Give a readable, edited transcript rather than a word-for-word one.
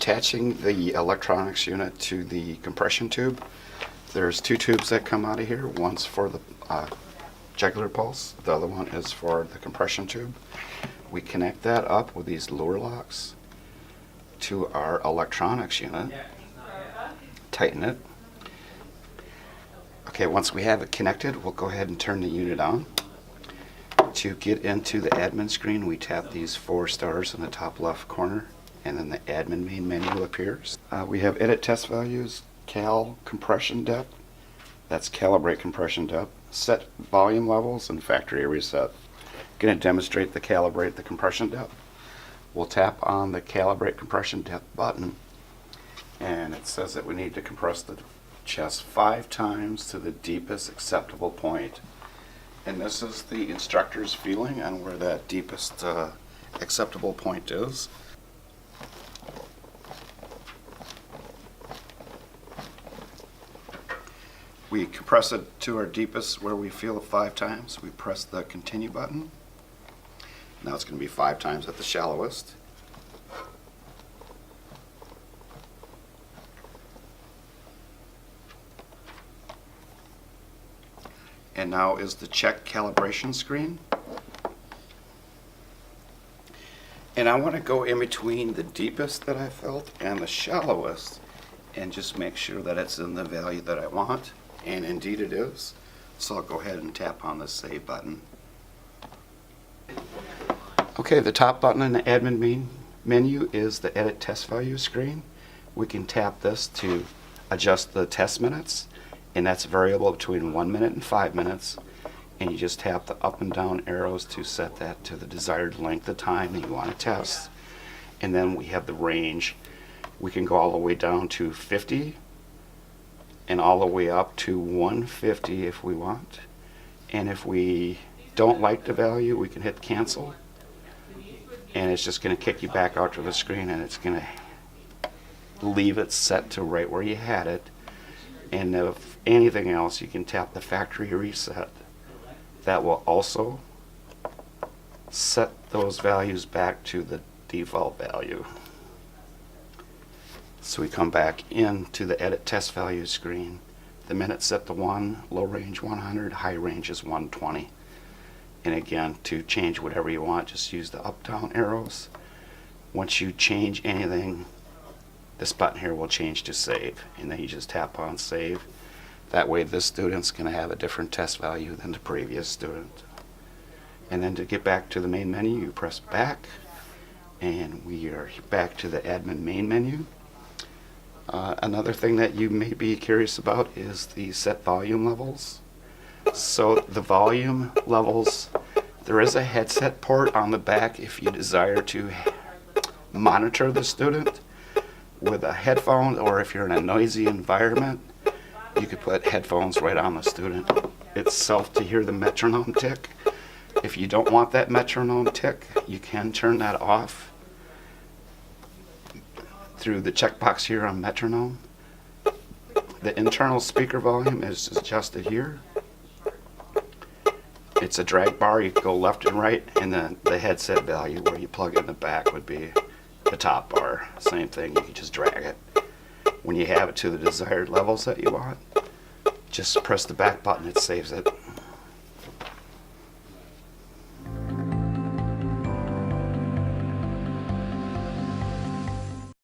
attaching the electronics unit to the compression tube. There's two tubes that come out of here. One's for the jugular pulse. The other one is for the compression tube. We connect that up with these lure locks to our electronics unit. Tighten it. Okay, once we have it connected, we'll go ahead and turn the unit on. To get into the admin screen, we tap these 4 stars in the top left corner, and then the admin main menu appears. We have edit test values, cal compression depth, that's calibrate compression depth, set volume levels, and factory reset. Going to demonstrate the calibrate the compression depth. We'll tap on the calibrate compression depth button, and it says that we need to compress the chest 5 times to the deepest acceptable point. And this is the instructor's feeling on where that deepest acceptable point is. We compress it to our deepest where we feel it 5 times. We press the continue button. Now it's going to be 5 times at the shallowest. And now is the check calibration screen. And I want to go in between the deepest that I felt and the shallowest and just make sure that it's in the value that I want. And indeed it is. So I'll go ahead and tap on the save button. Okay, the top button in the admin main menu is the edit test value screen. We can tap this to adjust the test minutes, and that's variable between 1 minute and 5 minutes. And you just tap the up and down arrows to set that to the desired length of time that you want to test. And then we have the range. We can go all the way down to 50 and all the way up to 150 if we want. And if we don't like the value, we can hit cancel. And it's just going to kick you back out to the screen, and it's going to leave it set to right where you had it. And if anything else, you can tap the factory reset. That will also set those values back to the default value. So we come back into the edit test value screen. The minutes set to 1, low range 100, high range is 120. And again, to change whatever you want, just use the up down arrows. Once you change anything, this button here will change to save, and then you just tap on save. That way this student's going to have a different test value than the previous student. And then to get back to the main menu, you press back, and we are back to the admin main menu. Another thing that you may be curious about is the set volume levels. So the volume levels, there is a headset port on the back if you desire to monitor the student with a headphone, or if you're in a noisy environment, you could put headphones right on the student itself to hear the metronome tick. If you don't want that metronome tick, you can turn that off through the checkbox here on metronome. The internal speaker volume is adjusted here. It's a drag bar. You can go left and right, and then the headset value where you plug in the back would be the top bar. Same thing, you can just drag it. When you have it to the desired levels that you want, just press the back button, it saves it.